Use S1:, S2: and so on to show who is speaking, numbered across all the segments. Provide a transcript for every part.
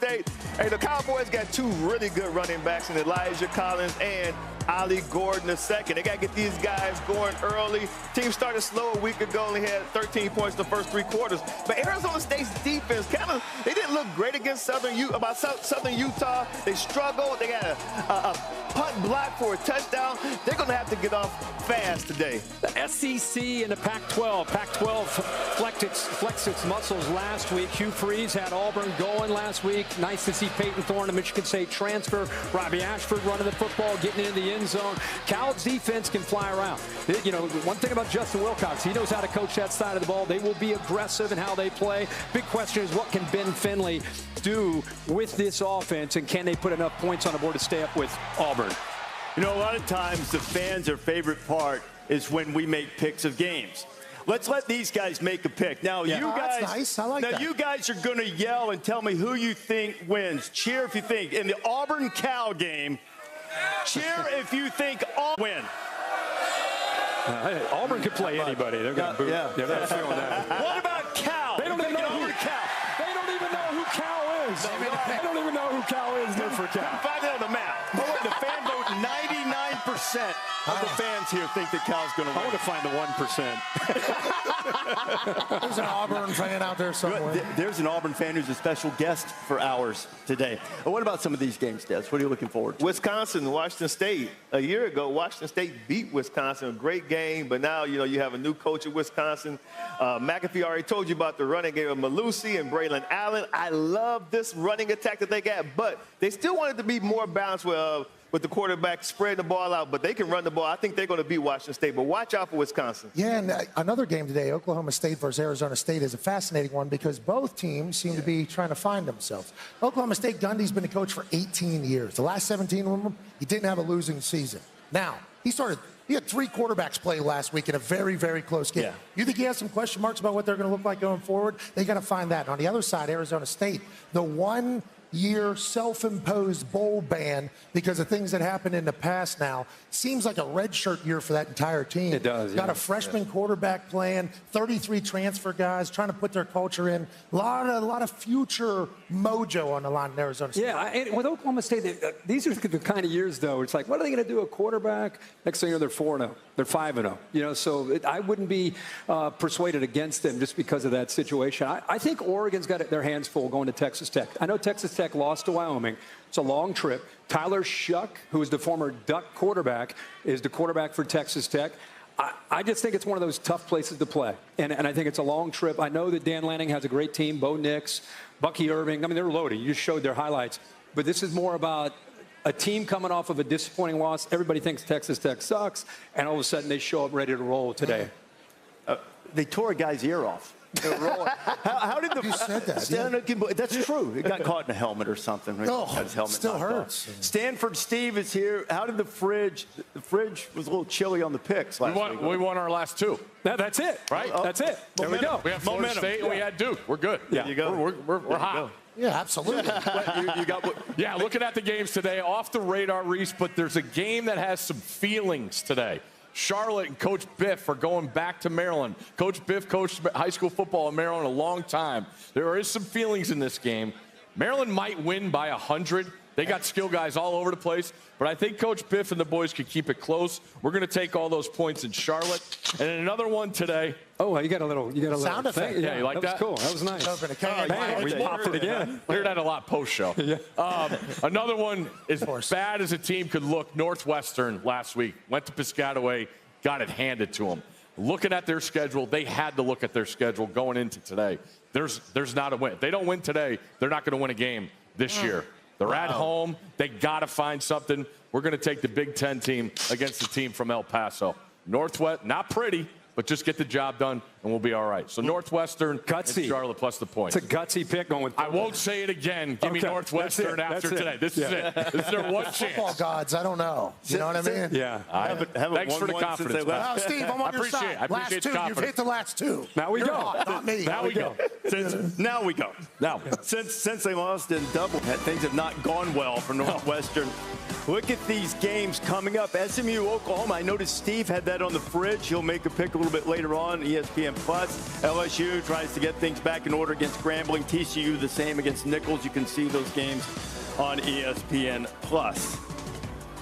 S1: State. Hey, the Cowboys got two really good running backs in Elijah Collins and Ali Gordon II. They got to get these guys going early. Team started slow a week ago, only had 13 points the first 3 quarters. But Arizona State's defense they didn't look great against Southern Utah. They struggled. They got a punt block for a touchdown. They're going to have to get off fast today.
S2: The SEC and the Pac-12. Pac-12 flexed its muscles last week. Hugh Freeze had Auburn going last week. Nice to see Peyton Thorne, a Michigan State transfer. Robbie Ashford running the football, getting into the end zone. Cal's defense can fly around. You know, one thing about Justin Wilcox, he knows how to coach that side of the ball. They will be aggressive in how they play. Big question is, what can Ben Finley do with this offense, and can they put enough points on the board to stay up with Auburn?
S3: You know, a lot of times the fans' their favorite part is when we make picks of games. Let's let these guys make a pick. Now, you guys,
S4: that's nice. I like that.
S3: You guys are going to yell and tell me who you think wins. Cheer if you think. In the Auburn-Cal game, cheer if you think Auburn win.
S2: Auburn could play anybody. They're going to boot.
S3: Yeah.
S2: They're not feeling that.
S3: What about Cal?
S2: They don't even know who Cal. They don't even know who Cal is. They don't even know who Cal is. Good for Cal.
S3: Find it on the map. But what, the fan vote, 99% of the fans here think that Cal's going to win.
S2: I want to find the 1%.
S4: There's an Auburn fan out there somewhere.
S3: There's an Auburn fan who's a special guest for ours today. What about some of these games, Des? What are you looking forward to?
S1: Wisconsin, Washington State. A year ago, Washington State beat Wisconsin. A great game, but now, you know, you have a new coach at Wisconsin. McAfee already told you about the running game of Malusi and Braylon Allen. I love this running attack that they got, but they still wanted to be more balanced with the quarterback spreading the ball out, but they can run the ball. I think they're going to beat Washington State, but watch out for Wisconsin.
S4: Yeah, and another game today, Oklahoma State versus Arizona State, is a fascinating one because both teams seem to be trying to find themselves. Oklahoma State, Gundy's been a coach for 18 years. The last 17 of them, he didn't have a losing season. Now, he had 3 quarterbacks play last week in a very, very close game.
S3: Yeah.
S4: You think he has some question marks about what they're going to look like going forward? They got to find that. And on the other side, Arizona State, the one-year self-imposed bowl ban because of things that happened in the past now seems like a redshirt year for that entire team.
S2: It does.
S4: Got a freshman quarterback playing, 33 transfer guys trying to put their culture in. A lot of future mojo on the line in Arizona State.
S2: Yeah, and with Oklahoma State, these are the kind of years, though, it's like, what are they going to do a quarterback? Next thing you know, they're 4-0. They're 5-0. You know, so I wouldn't be persuaded against them just because of that situation. I think Oregon's got their hands full going to Texas Tech. I know Texas Tech lost to Wyoming. It's a long trip. Tyler Shuck, who is the former Duck quarterback, is the quarterback for Texas Tech. I just think it's one of those tough places to play. And I think it's a long trip. I know that Dan Lanning has a great team, Bo Nix, Bucky Irving. I mean, they're loaded. You just showed their highlights. But this is more about a team coming off of a disappointing loss. Everybody thinks Texas Tech sucks, and all of a sudden they show up ready to roll today.
S3: They tore a guy's ear off. How did the
S4: You said that.
S3: That's true. It got caught in a helmet or something. Right?
S4: Oh,
S3: Got his helmet
S4: still
S3: knocked
S4: hurts.
S3: off. Stanford Steve is here. How did the fridge was a little chilly on the picks last week.
S5: We won our last 2.
S2: That's it, right? That's it. There we go.
S5: We have Florida State and we had Duke. We're good.
S2: Yeah.
S3: You go.
S5: We're hot.
S4: Yeah, absolutely.
S3: you got what?
S5: Yeah, looking at the games today, off the radar, Reese, but there's a game that has some feelings today. Charlotte and Coach Biff are going back to Maryland. Coach Biff coached high school football in Maryland a long time. There is some feelings in this game. Maryland might win by 100. They got skill guys all over the place, but I think Coach Biff and the boys could keep it close. We're going to take all those points in Charlotte. And another one today.
S2: Oh, you got a little
S4: sound effect.
S5: Yeah, you like that?
S2: Was cool. That was nice. We popped it again.
S5: We heard that a lot post-show.
S2: Yeah.
S5: Another one, as bad as a team could look, Northwestern last week. Went to Piscataway, got it handed to them. Looking at their schedule, they had to look at their schedule going into today. There's not a win. If they don't win today, they're not going to win a game this year. They're at home. They got to find something. We're going to take the Big Ten team against the team from El Paso. Northwest, not pretty, but just get the job done, and we'll be all right. So Northwestern
S2: gutsy.
S5: And Charlotte plus the points.
S2: It's a gutsy pick going with.
S5: I won't say it again. Give me Northwestern after today. This is it. This is their one chance.
S4: Football gods, I don't know. You know what I mean?
S2: Yeah.
S5: Thanks for the confidence.
S4: Oh, Steve, I'm on your side.
S5: I appreciate the confidence.
S4: You've hit the last 2.
S2: Now we
S4: You're
S2: go.
S4: hot, not me.
S5: Now we go.
S3: Since they lost in double, things have not gone well for Northwestern. Look at these games coming up. SMU, Oklahoma. I noticed Steve had that on the fridge. He'll make a pick a little bit later on. ESPN Plus, LSU tries to get things back in order against Grambling. TCU the same against Nichols. You can see those games on ESPN Plus.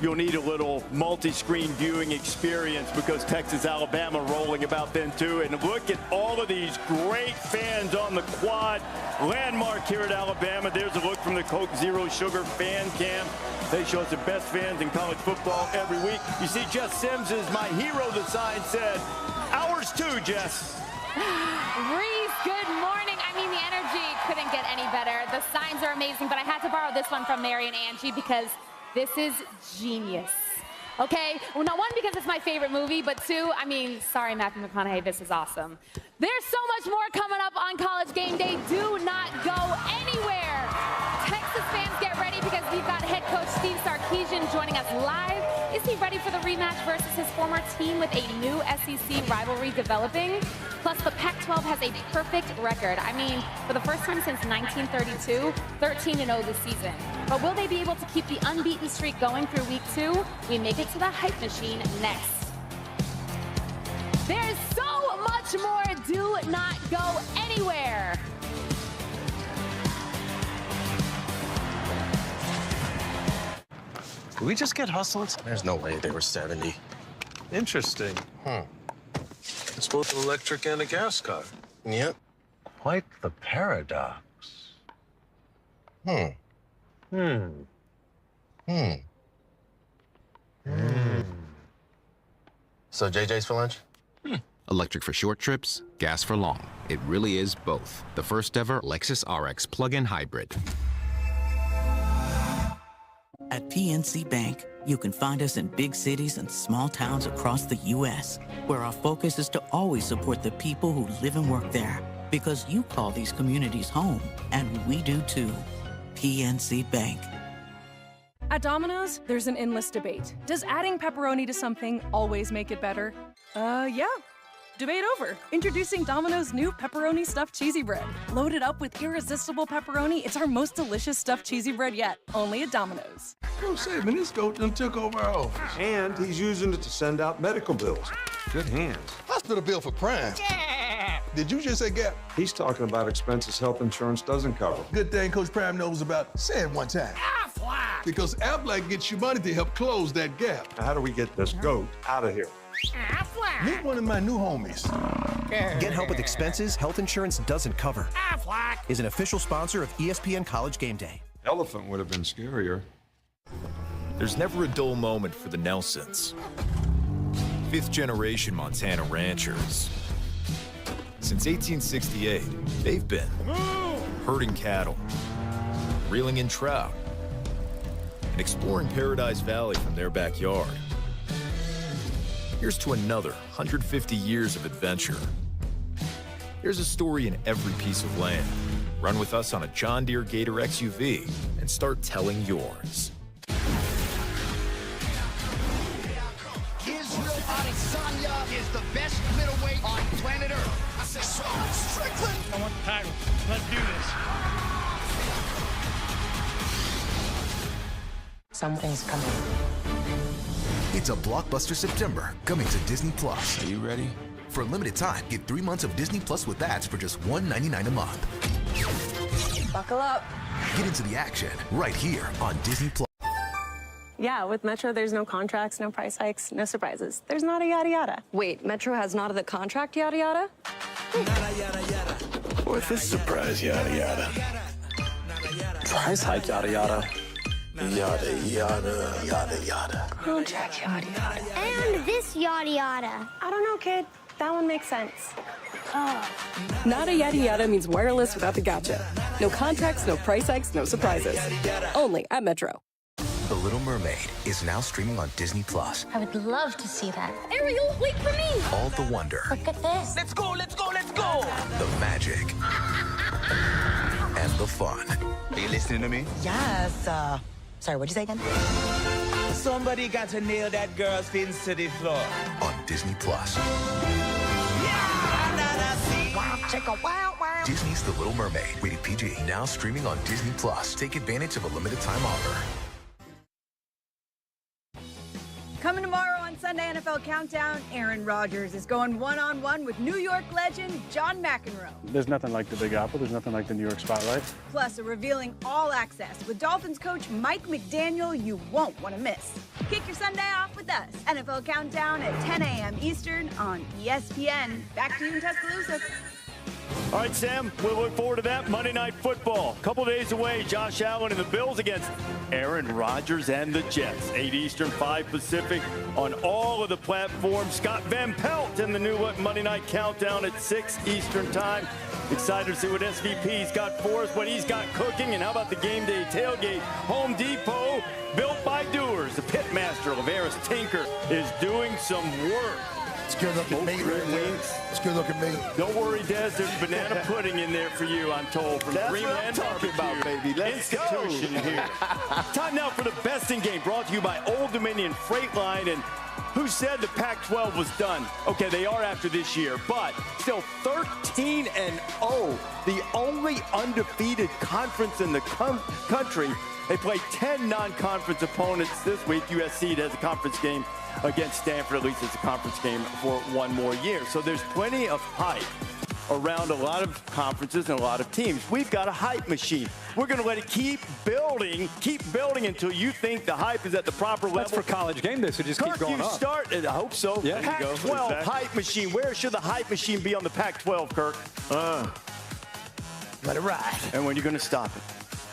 S3: You'll need a little multi-screen viewing experience because Texas, Alabama rolling about then too. And look at all of these great fans on the quad. Landmark here at Alabama. There's a look from the Coke Zero Sugar fan cam. They show us the best fans in college football every week. You see Jess Sims is my hero, the sign said. Ours too, Jess.
S6: Reese, good morning. I mean, the energy couldn't get any better. The signs are amazing, but I had to borrow this one from Mary and Angie because this is genius. Okay? Well, not one, because it's my favorite movie, but two, I mean, sorry, Matthew McConaughey, this is awesome. There's so much more coming up on College Game Day. Do not go anywhere. Texas fans, get ready because we've got head coach Steve Sarkisian joining us live. Is he ready for the rematch versus his former team with a new SEC rivalry developing? Plus, the Pac-12 has a perfect record. I mean, for the first time since 1932, 13-0 this season. But will they be able to keep the unbeaten streak going through week 2? We make it to the hype machine next. There's so much more. Do not go anywhere.
S7: Did we just get hustled?
S8: There's no way they were 70.
S7: Interesting. It's both an electric and a gas car.
S8: Yep.
S7: Quite the paradox.
S8: So JJ's for lunch?
S9: Electric for short trips, gas for long. It really is both. The first ever Lexus RX plug-in hybrid.
S10: At PNC Bank, you can find us in big cities and small towns across the U.S., where our focus is to always support the people who live and work there. Because you call these communities home, and we do too. PNC Bank.
S11: At Domino's, there's an endless debate. Does adding pepperoni to something always make it better? Yeah. Debate over. Introducing Domino's new pepperoni stuffed cheesy bread. Loaded up with irresistible pepperoni, it's our most delicious stuffed cheesy bread yet. Only at Domino's.
S12: Bro, saving this goat done took over our office. And he's using it to send out medical bills. Good hands.
S13: Hospital bill for Prime.
S12: Yeah.
S13: Did you just say Gap?
S12: He's talking about expenses health insurance doesn't cover.
S13: Good thing Coach Prime knows about. Say it one time. Aflac. Because Aflac gets you money to help close that gap.
S12: Now, how do we get this goat out of here?
S13: Aflac. Meet one of my new homies.
S14: Get help with expenses health insurance doesn't cover. Aflac is an official sponsor of ESPN College Game Day.
S12: Elephant would have been scarier.
S15: There's never a dull moment for the Nelsons. Fifth-generation Montana ranchers. Since 1868, they've been herding cattle, reeling in trout, and exploring Paradise Valley from their backyard. Here's to another 150 years of adventure. There's a story in every piece of land. Run with us on a John Deere Gator XUV and start telling yours.
S16: Israel Adesanya is the best middleweight on planet Earth. I said, Strickland. I want the title. Let's do this.
S17: Something's coming.
S18: It's a blockbuster September coming to Disney Plus.
S19: Are you ready?
S18: For a limited time, get 3 months of Disney Plus with ads for just $1.99 a month.
S17: Buckle up.
S18: Get into the action right here on Disney Plus.
S20: Yeah, with Metro, there's no contracts, no price hikes, no surprises. There's not a yada yada.
S17: Wait, Metro has not the contract yada yada?
S19: What if it's surprise yada yada? Price hike yada yada. Yada yada yada yada.
S17: Contract yada yada.
S21: And this yada yada.
S20: I don't know, kid. That one makes sense.
S17: Oh.
S11: Nada yada yada means wireless without the gotcha. No contracts, no price hikes, no surprises. Only at Metro.
S18: The Little Mermaid is now streaming on Disney Plus.
S21: I would love to see that.
S17: Ariel, wait for me!
S18: All the wonder.
S21: Look at this.
S16: Let's go, let's go, let's go.
S18: The magic. And the fun.
S16: Are you listening to me?
S22: Yes. Sorry, what'd you say again?
S16: Somebody got to nail that girl's fins to the floor.
S18: On Disney Plus.
S16: Wow, check a wow, wow.
S18: Disney's The Little Mermaid, rated PG. Now streaming on Disney Plus. Take advantage of a limited time offer.
S23: Coming tomorrow on Sunday.
S1: Sunday NFL Countdown, Aaron Rodgers is going one-on-one with New York legend John McEnroe.
S2: There's nothing like the Big Apple. There's nothing like the New York spotlight.
S1: Plus, a revealing all access with Dolphins coach Mike McDaniel you won't want to miss. Kick your Sunday off with us. NFL Countdown at 10 a.m. Eastern on ESPN. Back to you in Tuscaloosa.
S3: All right, Sam, we'll look forward to that Monday Night Football. A couple days away, Josh Allen and the Bills against Aaron Rodgers and the Jets. 8 Eastern, 5 Pacific on all of the platforms. Scott Van Pelt in the new Monday Night Countdown at 6 Eastern time. Excited to see what SVP's got for us, what he's got cooking, and how about the game day tailgate? Home Depot, built by doers. The pit master, Lavera's Tinker, is doing some work.
S4: It's good looking meat right there. It's good looking meat.
S3: Don't worry, Des. There's banana pudding in there for you, I'm told. From
S23: That's
S3: Greenland
S23: what I'm talking about, baby. Let's
S3: Institution
S23: go.
S3: here. Time now for the best in game, brought to you by Old Dominion Freight Line. And who said the Pac-12 was done? Okay, they are after this year, but still 13-0, the only undefeated conference in the country. They play 10 non-conference opponents this week. USC has a conference game against Stanford. At least it's a conference game for one more year. So there's plenty of hype around a lot of conferences and a lot of teams. We've got a hype machine. We're going to let it keep building until you think the hype is at the proper level.
S24: That's for college game day, so just keep going
S3: you
S24: up.
S3: Start, I hope so.
S24: Yeah,
S3: Pac-12
S24: exactly.
S3: hype machine. Where should the hype machine be on the Pac-12, Kirk?
S4: Let it ride.
S3: And when are you going to stop it?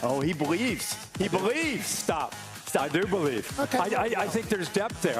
S3: Oh, he believes. He believes.
S24: Stop. I do believe. Okay. I think there's depth there.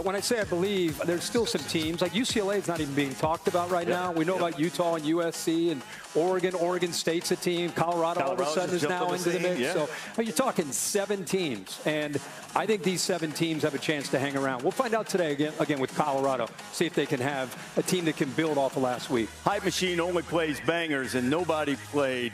S24: When I say I believe, there's still some teams. Like UCLA is not even being talked about right now. We know about Utah and USC and Oregon. Oregon State's a team. Colorado all of a sudden is now into the mix. Yeah. So you're talking 7 teams. And I think these 7 teams have a chance to hang around. We'll find out today again with Colorado. See if they can have a team that can build off of last week.
S3: Hype Machine only plays bangers, and nobody played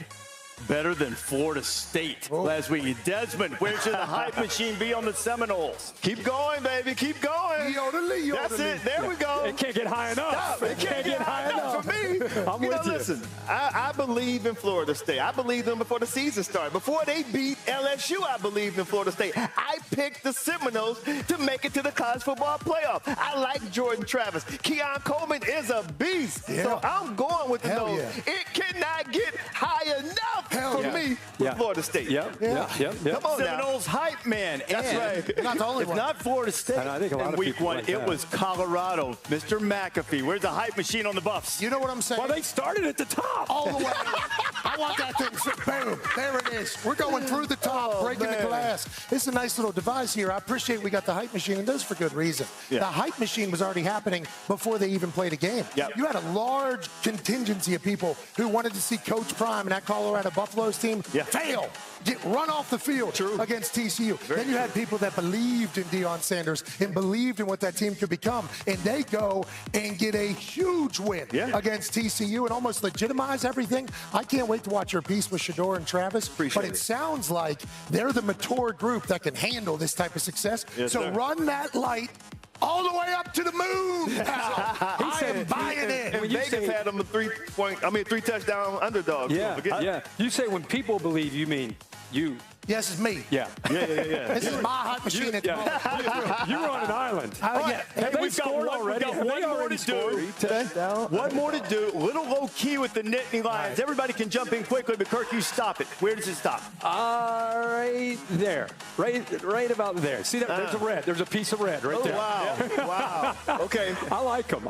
S3: better than Florida State last week. Desmond, where should the hype machine be on the Seminoles?
S23: Keep going, baby. Keep going. That's it. There we go.
S24: It can't get high enough. It can't get high enough.
S23: For me,
S24: I'm with you.
S23: Listen, I believe in Florida State. I believed them before the season started. Before they beat LSU, I believed in Florida State. I picked the Seminoles to make it to the college football playoff. I like Jordan Travis. Keon Coleman is a beast. Yeah. So I'm going with the nose. Yeah. It cannot get high enough for me with Florida State.
S24: Yep.
S3: Come on, Seminoles hype man.
S23: That's right.
S4: Not the only one.
S3: Not Florida State.
S24: And I think a lot
S3: in
S24: of
S3: week
S24: people
S3: 1,
S24: like
S3: it
S24: that.
S3: was Colorado. Mr. McAfee. Where's the hype machine on the Buffs?
S4: You know what I'm saying?
S24: Well, they started at the top.
S4: All the way. I want that thing. Boom. There it is. We're going through the top, breaking the glass. It's a nice little device here. I appreciate we got the hype machine, and those for good reason. Yeah. The hype machine was already happening before they even played a game. Yep. You had a large contingency of people who wanted to see Coach Prime and that Colorado Buffaloes team fail, get run off the field against TCU. Then you had people that believed in Deion Sanders and believed in what that team could become, and they go and get a huge win against TCU and almost legitimize everything. I can't wait to watch your piece with Shador and Travis, but it sounds like they're the mature group that can handle this type of success. Yes, so run that light all the way up to the moon. I am buying in.
S23: And Vegas had them a 3 touchdown underdog.
S24: Yeah. You say when people believe, you mean you.
S4: Yes, it's me.
S24: Yeah.
S4: This is my hype machine at the moment.
S24: You were on an island.
S3: Hey, we've got one more to do. One more to do. A little low key with the Nittany Lions. Everybody can jump in quickly, but Kirk, you stop it. Where does it stop?
S24: Right there. Right about there. See that? There's a red. There's a piece of red right there.
S23: Wow. Okay.
S24: I like him.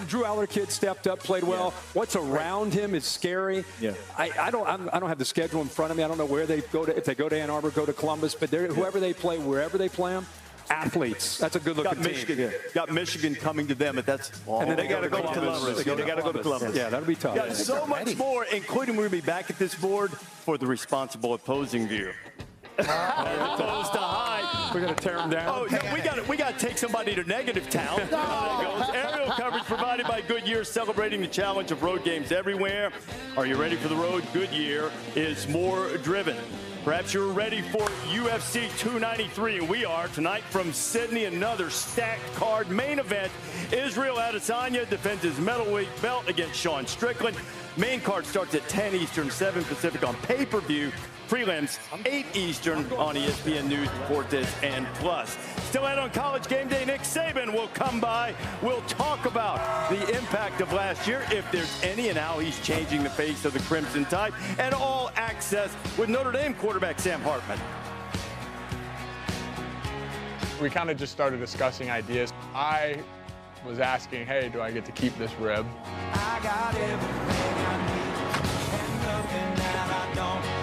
S24: Drew Allerkid stepped up, played well. What's around him is scary. Yeah. I don't have the schedule in front of me. I don't know where they go to. If they go to Ann Arbor, go to Columbus, but whoever they play, wherever they play them, athletes. That's a good-looking team.
S3: Got Michigan coming to them, but that's all.
S23: And then they got to go to Columbus. They got to go to Columbus.
S24: Yeah, that'll be tough.
S3: Got so much more, including we're going to be back at this board for the responsible opposing view. We're
S24: going to tear them down.
S3: Oh, no, we got to take somebody to negative town. Aerial coverage provided by Goodyear, celebrating the challenge of road games everywhere. Are you ready for the road? Goodyear is more driven. Perhaps you're ready for UFC 293, and we are tonight from Sydney. Another stacked card. Main event, Israel Adesanya defends his middleweight belt against Sean Strickland. Main card starts at 10 Eastern, 7 Pacific on pay-per-view. prelims, 8 Eastern on ESPN News, Deportes, and Plus. Still ahead on College Game Day, Nick Saban will come by. We'll talk about the impact of last year, if there's any, and how he's changing the face of the Crimson Tide, and All Access with Notre Dame quarterback Sam Hartman.
S5: We kind of just started discussing ideas. I was asking, hey, do I get to keep this rib?
S16: I got everything I need and nothing that I don't.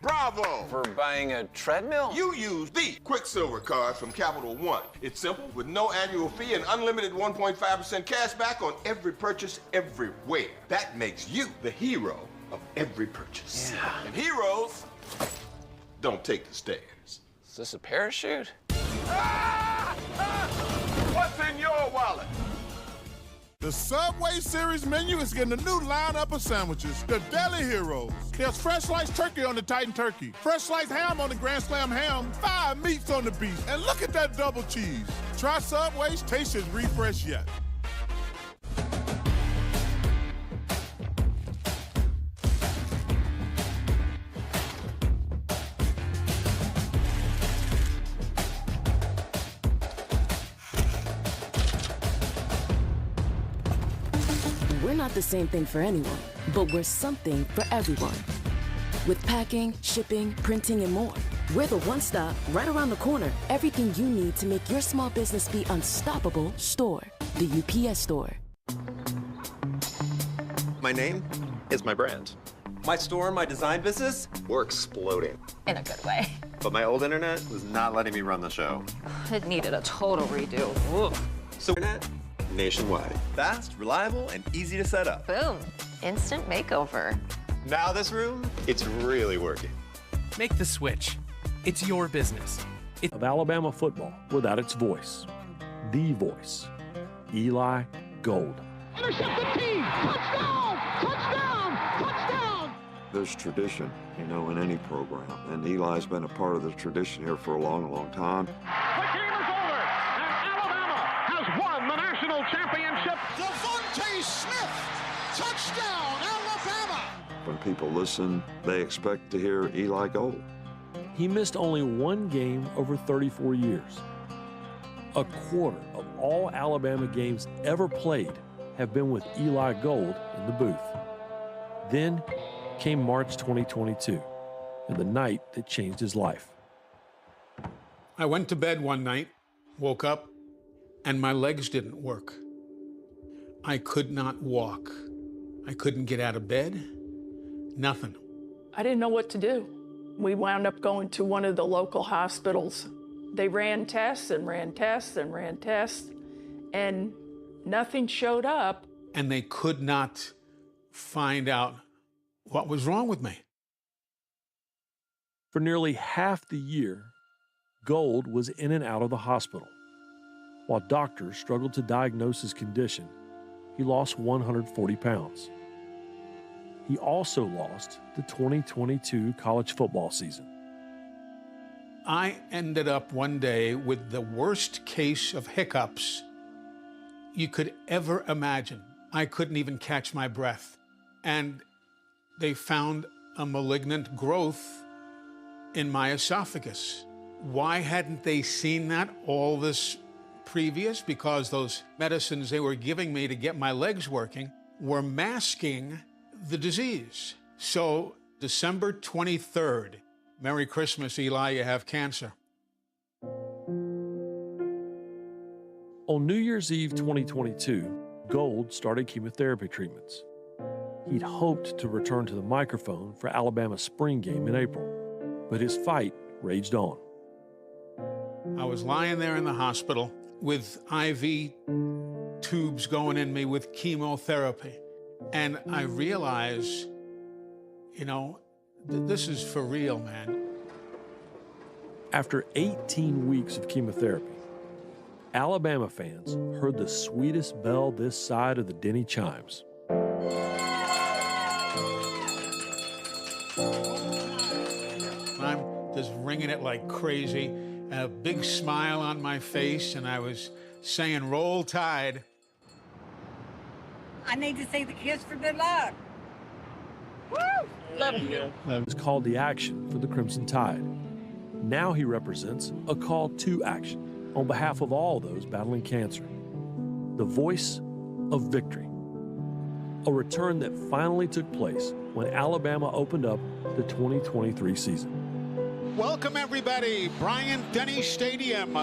S12: Bravo!
S6: For buying a treadmill?
S12: You use the Quicksilver card from Capital One. It's simple, with no annual fee and unlimited 1.5% cash back on every purchase everywhere. That makes you the hero of every purchase.
S6: Yeah.
S12: And heroes don't take the stairs.
S6: Is this a parachute?
S12: What's in your wallet?
S7: The Subway Series menu is getting a new lineup of sandwiches, the Deli Heroes. There's fresh sliced turkey on the Titan Turkey, fresh sliced ham on the Grand Slam ham, 5 meats on the beast, and look at that double cheese. Try Subway's taste as refresh yet.
S8: We're not the same thing for anyone, but we're something for everyone. With packing, shipping, printing, and more, we're the one-stop, right around the corner, everything you need to make your small business be unstoppable store. The UPS Store.
S25: My name is my brand. My store, my design business, we're exploding.
S26: In a good way.
S25: But my old internet was not letting me run the show.
S26: It needed a total redo. Ugh.
S25: So internet, nationwide. Fast, reliable, and easy to set up.
S26: Boom. Instant makeover.
S25: Now this room, it's really working.
S27: Make the switch. It's your business.
S28: Of Alabama football without its voice. The voice. Eli Gold.
S16: Intercept the team! Touchdown! Touchdown! Touchdown!
S29: There's tradition, in any program. And Eli's been a part of the tradition here for a long, long time.
S16: The game is over, and Alabama has won the national championship. Devontae Smith! Touchdown, Alabama!
S29: When people listen, they expect to hear Eli Gold.
S28: He missed only one game over 34 years. A quarter of all Alabama games ever played have been with Eli Gold in the booth. Then came March 2022, and the night that changed his life.
S30: I went to bed one night, woke up, and my legs didn't work. I could not walk. I couldn't get out of bed, nothing.
S31: I didn't know what to do. We wound up going to one of the local hospitals. They ran tests and ran tests and ran tests, and nothing showed up.
S30: And they could not find out what was wrong with me.
S28: For nearly half the year, Gold was in and out of the hospital. While doctors struggled to diagnose his condition, he lost 140 pounds. He also lost the 2022 college football season.
S30: I ended up one day with the worst case of hiccups you could ever imagine. I couldn't even catch my breath. And they found a malignant growth in my esophagus. Why hadn't they seen that all this previous? Because those medicines they were giving me to get my legs working were masking the disease. So December 23rd, Merry Christmas, Eli, you have cancer.
S28: On New Year's Eve 2022, Gold started chemotherapy treatments. He'd hoped to return to the microphone for Alabama's spring game in April, but his fight raged on.
S30: I was lying there in the hospital with IV tubes going in me with chemotherapy. And I realized, this is for real, man.
S28: After 18 weeks of chemotherapy, Alabama fans heard the sweetest bell this side of the Denny chimes.
S30: I'm just ringing it like crazy, a big smile on my face, and I was saying, "Roll Tide."
S9: I need to see the kiss for good luck. Woo! Love you.
S28: It's called the action for the Crimson Tide. Now he represents a call to action on behalf of all those battling cancer. The voice of victory. A return that finally took place when Alabama opened up the 2023 season.
S30: Welcome, everybody. Bryant-Denny Stadium.